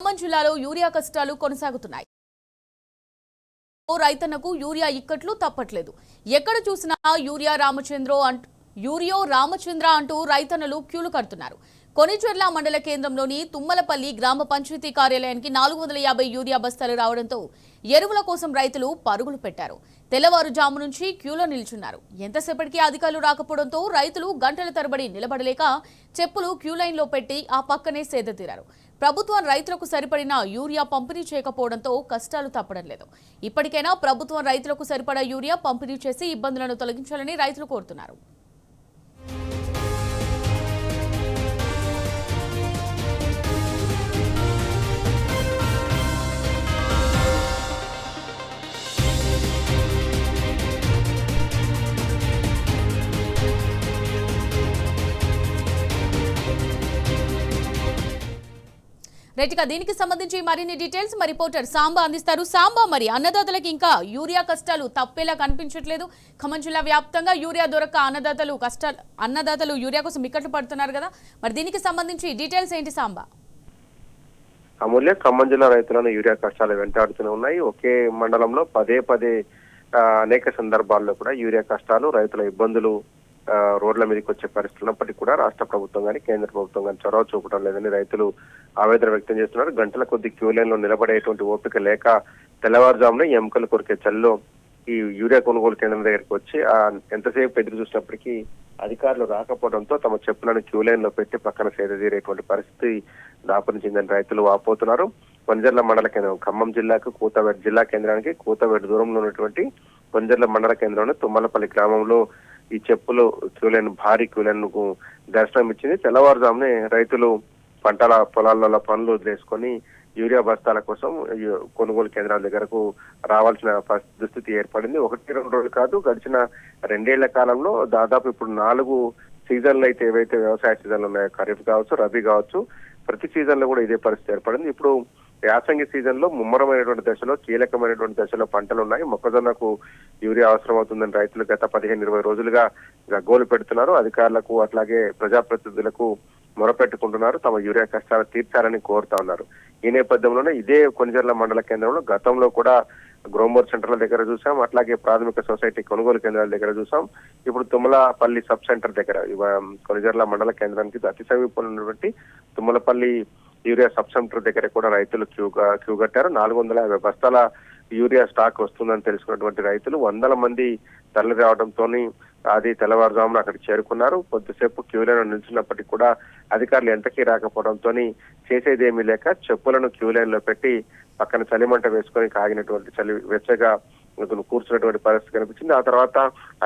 ఖమ్మం జిల్లాలో యూరియా కష్టాలు కొనసాగుతున్నాయి. రైతన్నకు యూరియా ఇక్కట్లు తప్పట్లేదు. ఎక్కడ చూసినా యూరియో రామచంద్ర అంటూ రైతన్నలు క్యూలు కడుతున్నారు. కొనిచెర్ల మండల కేంద్రంలోని తుమ్మలపల్లి గ్రామ పంచాయతీ కార్యాలయానికి 450 యూరియా బస్తాలు రావడంతో ఎరువుల కోసం రైతులు పరుగులు పెట్టారు. తెల్లవారుజాము నుంచి క్యూలో నిల్చున్నారు. ఎంతసేపటికి అధికారులు రాకపోవడంతో రైతులు గంటల తరబడి నిలబడలేక చెప్పులు క్యూ లైన్లో పెట్టి ఆ పక్కనే సేదతీరారు. ప్రభుత్వం రైతులకు సరిపడిన యూరియా పంపిణీ చేయకపోవడంతో కష్టాలు తప్పడం లేదు. ఇప్పటికైనా ప్రభుత్వం రైతులకు సరిపడా యూరియా పంపిణీ చేసి ఇబ్బందులను తొలగించాలని రైతులు కోరుతున్నారు. రైట్గా దీనికి సంబంధించి మరిన్ని డీటెయిల్స్ మా రిపోర్టర్ సాంబా అందిస్తారు. సాంబా, మరి అన్నదాతలకు ఇంకా యూరియా కష్టాలు తప్పేలా కనిపించట్లేదు. ఖమ్మం జిల్లా వ్యాప్తంగా యూరియా దొరక్క అన్నదాతలు యూరియా కోసం ఇక్కట్లు పడుతున్నారు కదా, మరి దీనికి సంబంధించి డీటెయిల్స్ ఏంటి సాంబా? అమూల్య, ఖమ్మం జిల్లా రైతులను యూరియా కష్టాలు వెంటాడుతూనే ఉన్నాయి. ఒకే మండలంలో పదే అనేక సందర్భాల్లో కూడా యూరియా కష్టాలు, రైతుల ఇబ్బందులు రోడ్ల మీదకి వచ్చే పరిస్థితులు ఉన్నప్పటికీ కూడా రాష్ట్ర ప్రభుత్వం కానీ కేంద్ర ప్రభుత్వం కానీ చొరవ చూపడం లేదని రైతులు ఆవేదన వ్యక్తం చేస్తున్నారు. గంటల కొద్ది క్యూ లైన్ లో నిలబడేటువంటి ఓపిక లేక తెల్లవారుజామున ఎముకలు కొరికే చల్లో ఈ యూరియా కొనుగోలు కేంద్రం దగ్గరికి వచ్చి ఎంతసేపు ఎదురు చూసినప్పటికీ అధికారులు రాకపోవడంతో తమ చెప్పులను క్యూ లైన్ లో పెట్టి పక్కన సేదతీరేటువంటి పరిస్థితి దాపురించిందని రైతులు వాపోతున్నారు. కొంజర్ల మండల కేంద్రం ఖమ్మం జిల్లాకు కూతవేడు జిల్లా కేంద్రానికి కూతవేడు దూరంలో ఉన్నటువంటి కొంజర్ల మండల కేంద్రంలో తుమ్మలపల్లి గ్రామంలో ఈ చెప్పులు క్యూలైన్ భారీ క్యూలైన్ కు దర్శనం ఇచ్చింది. తెల్లవారుజామునే రైతులు పంటల పొలాలలో పనులు వదిలేసుకొని యూరియా బస్తాల కోసం కొనుగోలు కేంద్రాల దగ్గరకు రావాల్సిన దుస్థితి ఏర్పడింది. 1-2 రోజులు కాదు, గడిచిన 2 ఏళ్ల కాలంలో దాదాపు ఇప్పుడు 4 సీజన్లు అయితే ఏవైతే వ్యవసాయ సీజన్లు ఉన్నాయో, ఖరీఫ్ కావచ్చు, రబీ కావచ్చు, ప్రతి సీజన్ లో కూడా ఇదే పరిస్థితి ఏర్పడింది. ఇప్పుడు యాసంగి సీజన్ లో ముమ్మరమైనటువంటి దశలో, కీలకమైనటువంటి దశలో పంటలు ఉన్నాయి. మొక్కజొన్నకు యూరియా అవసరం అవుతుందని రైతులు గత 15-20 రోజులుగా గగ్గోలు పెడుతున్నారు. అధికారులకు అట్లాగే ప్రజాప్రతినిధులకు మొరపెట్టుకుంటున్నారు. తమ యూరియా కష్టాలు తీర్చాలని కోరుతా ఉన్నారు. ఈ నేపథ్యంలోనే ఇదే కొనిజర్ల మండల కేంద్రంలో గతంలో కూడా గ్రోమోర్ సెంటర్ల దగ్గర చూసాం, అట్లాగే ప్రాథమిక సొసైటీ కొనుగోలు కేంద్రాల దగ్గర చూసాం. ఇప్పుడు తుమ్మలపల్లి సబ్ సెంటర్ దగ్గర కొనిజర్ల మండల కేంద్రానికి అతి సమీపంలో ఉన్నటువంటి తుమ్మలపల్లి యూరియా సబ్ సెంటర్ దగ్గర కూడా రైతులు క్యూ కట్టారు. 450 బస్తాల యూరియా స్టాక్ వస్తుందని తెలుసుకున్నటువంటి రైతులు 100 మంది తరలి రావడంతో అది తెల్లవారుజామున అక్కడికి చేరుకున్నారు. కొద్దిసేపు క్యూ లైన్ నిలిచినప్పటికీ కూడా అధికారులు ఎంతకీ రాకపోవడంతో చేసేదేమీ లేక చెప్పులను క్యూ లైన్ లో పెట్టి పక్కన చలిమంట వేసుకొని కాగినటువంటి చలి వెచ్చగా కూర్చున్నటువంటి పరిస్థితి కనిపించింది. ఆ తర్వాత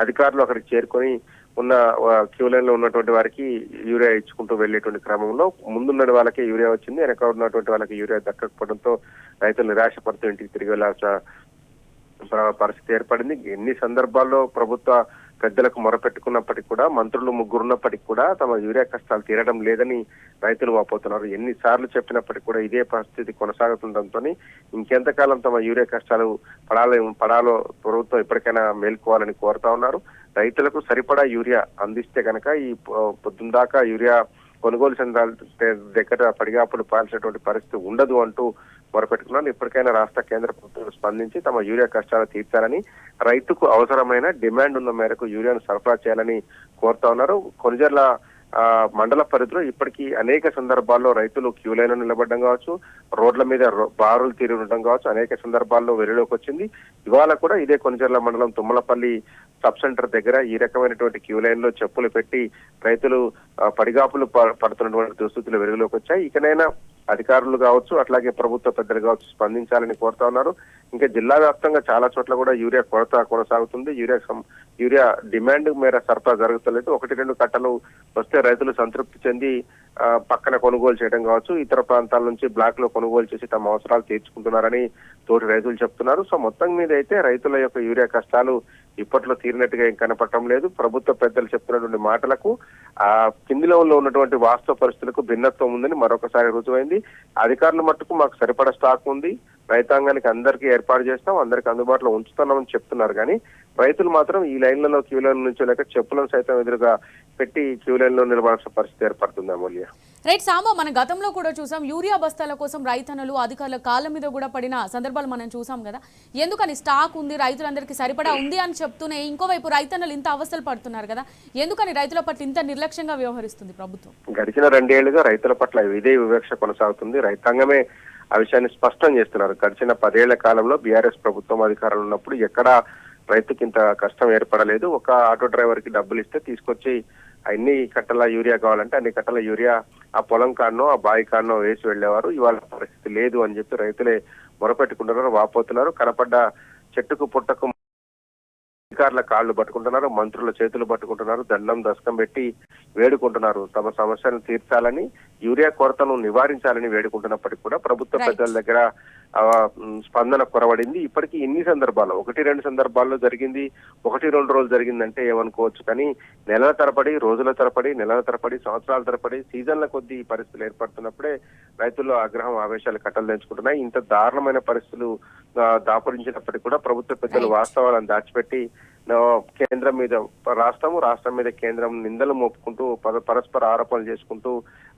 అధికారులు అక్కడికి చేరుకొని ఉన్న క్యూ లైన్ లో ఉన్నటువంటి వారికి యూరియా ఇచ్చుకుంటూ వెళ్లేటువంటి క్రమంలో ముందున్న వాళ్ళకి యూరియా వచ్చింది, వెనక ఉన్నటువంటి వాళ్ళకి యూరియా దక్కకపోవడంతో రైతులు నిరాశపడుతూ ఇంటికి తిరిగి వెళ్లాల్సిన పరిస్థితి ఏర్పడింది. ఎన్ని సందర్భాల్లో ప్రభుత్వ పెద్దలకు మొరపెట్టుకున్నప్పటికీ కూడా, మంత్రులు 3 ఉన్నప్పటికీ కూడా తమ యూరియా కష్టాలు తీరడం లేదని రైతులు వాపోతున్నారు. ఎన్నిసార్లు చెప్పినప్పటికీ కూడా ఇదే పరిస్థితి కొనసాగుతుండటంతో ఇంకెంతకాలం తమ యూరియా కష్టాలు పడాలో ప్రభుత్వం ఇప్పటికైనా మేల్కోవాలని కోరుతా ఉన్నారు. రైతులకు సరిపడా యూరియా అందిస్తే కనుక ఈ పొద్దుందాకా యూరియా కొనుగోలు కేంద్రాల దగ్గర పడిగాపులు పాల్చినటువంటి పరిస్థితి ఉండదు అంటూ మొరపెట్టుకున్నారు. ఇప్పటికైనా రాష్ట్ర కేంద్ర ప్రభుత్వం స్పందించి తమ యూరియా కష్టాలు తీర్చాలని, రైతుకు అవసరమైన డిమాండ్ ఉన్న మేరకు యూరియాను సరఫరా చేయాలని కోరుతా ఉన్నారు. కొనిజర్ల మండల పరిధిలో ఇప్పటికీ అనేక సందర్భాల్లో రైతులు క్యూ లైన్ నిలబడడం కావచ్చు, రోడ్ల మీద బారులు తీరి ఉండడం కావచ్చు, అనేక సందర్భాల్లో వెలుగులోకి వచ్చింది. ఇవాళ కూడా ఇదే కొనిజర్ల మండలం తుమ్మలపల్లి సబ్ సెంటర్ దగ్గర ఈ రకమైనటువంటి క్యూ లైన్ లో చెప్పులు పెట్టి రైతులు పడిగాపులు పడుతున్నటువంటి దుస్థితులు వెలుగులోకి వచ్చాయి. ఇకనైనా అధికారులు కావచ్చు, అట్లాగే ప్రభుత్వ పెద్దలు కావచ్చు స్పందించాలని కోరుతా ఉన్నారు. ఇంకా జిల్లా వ్యాప్తంగా చాలా చోట్ల కూడా యూరియా కొరత కొనసాగుతుంది. యూరియా డిమాండ్ మేర సరఫరా జరుగుతలేదు. 1-2 కట్టలు వస్తే రైతులు సంతృప్తి చెంది పక్కన కొనుగోలు చేయడం కావచ్చు, ఇతర ప్రాంతాల నుంచి బ్లాక్ లో కొనుగోలు చేసి తమ అవసరాలు తీర్చుకుంటున్నారని తోటి రైతులు చెప్తున్నారు. సో మొత్తం మీద అయితే రైతుల యొక్క యూరియా కష్టాలు ఇప్పట్లో తీరినట్టుగా ఏం కనపడటం లేదు. ప్రభుత్వ పెద్దలు చెప్తున్నటువంటి మాటలకు కిందిలో ఉన్నటువంటి వాస్తవ పరిస్థితులకు భిన్నత్వం ఉందని మరొకసారి రుజువైంది. అధికారుల మట్టుకు మాకు సరిపడా స్టాక్ ఉంది, రైతాంగానికి అందరికీ ఏర్పాటు చేస్తాం, అందరికి అందుబాటులో ఉంచుతున్నామని చెప్తున్నారు. కానీ రైతులు మాత్రం ఈ లైన్లలో క్యూ లైన్ నుంచి లేక చెప్పులను సైతం ఎదురుగా పెట్టి క్యూ లైన్ లో నిలబడాల్సిన పరిస్థితి ఏర్పడుతుంది. అమూల్య, రైట్ సాంబా, మన గతంలో కూడా చూసాం యూరియా బస్తాల కోసం రైతన్నలు అధికారుల కాళ్ళ మీద కూడా పడిన సందర్భాలు మనం చూసాం కదా. ఎందుకని స్టాక్ ఉంది, రైతులందరికీ సరిపడా ఉంది అని చెప్తూనే ఇంకోవైపు రైతన్నలు ఇంత అవస్థలు పడుతున్నారు కదా, ఎందుకని రైతుల పట్ల ఇంత నిర్లక్ష్యంగా వ్యవహరిస్తుంది ప్రభుత్వం? గడిచిన 2 ఏళ్లుగా రైతుల పట్ల ఇదే వివక్ష కొనసాగుతుంది. రైతాంగమే ఆ విషయాన్ని స్పష్టం చేస్తున్నారు. గడిచిన 10 ఏళ్ల కాలంలో బీఆర్ఎస్ ప్రభుత్వం అధికారంలో ఉన్నప్పుడు ఎక్కడా రైతుకి ఇంత కష్టం ఏర్పడలేదు. ఒక ఆటో డ్రైవర్ కి డబ్బులు ఇస్తే తీసుకొచ్చి అన్ని కట్టల యూరియా కావాలంటే అన్ని కట్టల యూరియా ఆ పొలం కాడనో ఆ బావి కాడనో వేసి వెళ్లేవారు. ఇవాళ పరిస్థితి లేదు అని చెప్పి రైతులే మొరపెట్టుకుంటున్నారు, వాపోతున్నారు. కనపడ్డ చెట్టుకు పుట్టకు అధికారుల కాళ్ళు పట్టుకుంటున్నారు, మంత్రుల చేతులు పట్టుకుంటున్నారు, దండం దశకం పెట్టి వేడుకుంటున్నారు. తమ సమస్యలను తీర్చాలని, యూరియా కొరతను నివారించాలని వేడుకుంటున్నప్పటికీ కూడా ప్రభుత్వ పెద్దల దగ్గర స్పందన కొరవడింది. ఇప్పటికీ ఇన్ని సందర్భాల్లో 1-2 సందర్భాల్లో జరిగింది, 1-2 రోజులు జరిగిందంటే ఏమనుకోవచ్చు. కానీ నెలల తరబడి, రోజుల తరబడి, నెలల తరబడి, సంవత్సరాల తరబడి, సీజన్ల కొద్దీ ఈ పరిస్థితులు ఏర్పడుతున్నప్పుడే రైతుల్లో ఆగ్రహం, ఆవేశాలు కట్టలు తెంచుకుంటున్నాయి. ఇంత దారుణమైన పరిస్థితులు దాపురించినప్పటికీ కూడా ప్రభుత్వ పెద్దలు వాస్తవాలను దాచిపెట్టి కేంద్రం మీద రాష్ట్రం మీద కేంద్రం నిందలు మోపుకుంటూ పరస్పర ఆరోపణలు చేసుకుంటూ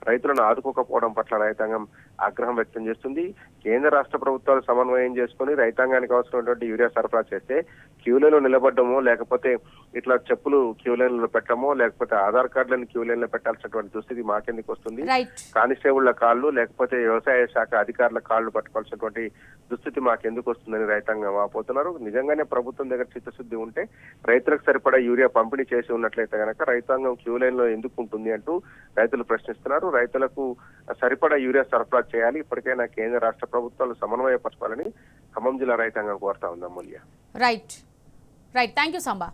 రైతులను ఆదుకోకపోవడం పట్ల రైతాంగం ఆగ్రహం వ్యక్తం చేస్తుంది. కేంద్ర రాష్ట్ర ప్రభుత్వాలు సమన్వయం చేసుకుని రైతాంగానికి అవసరమైనటువంటి యూరియా సరఫరా చేస్తే క్యూలైన్లో నిలబడ్డమో, లేకపోతే ఇట్లా చెప్పులు క్యూలైన్లో పెట్టడమో, లేకపోతే ఆధార్ కార్డులను క్యూలైన్లో పెట్టాల్సినటువంటి దుస్థితి మాకెందుకు వస్తుంది? కానిస్టేబుళ్ల కాళ్ళు, లేకపోతే వ్యవసాయ శాఖ అధికారుల కాళ్ళు పట్టుకోవాల్సినటువంటి దుస్థితి మాకెందుకు వస్తుందని రైతాంగం వాపోతున్నారు. నిజంగానే ప్రభుత్వం దగ్గర చిత్తశుద్ధి ఉంటే రైతులకు సరిపడా యూరియా పంపిణీ చేసి ఉన్నట్లయితే కనుక రైతాంగం క్యూ లైన్ లో ఎందుకు ఉంటుంది అంటూ రైతులు ప్రశ్నిస్తున్నారు. రైతులకు సరిపడా యూరియా సరఫరా చేయాలి, ఇప్పటికైనా కేంద్ర రాష్ట్ర ప్రభుత్వాలు సమన్వయపరచాలని ఖమ్మం జిల్లా రైతాంగం కోరుతా ఉంది. అమూల్య, రైట్ థ్యాంక్ యూ సాంబా.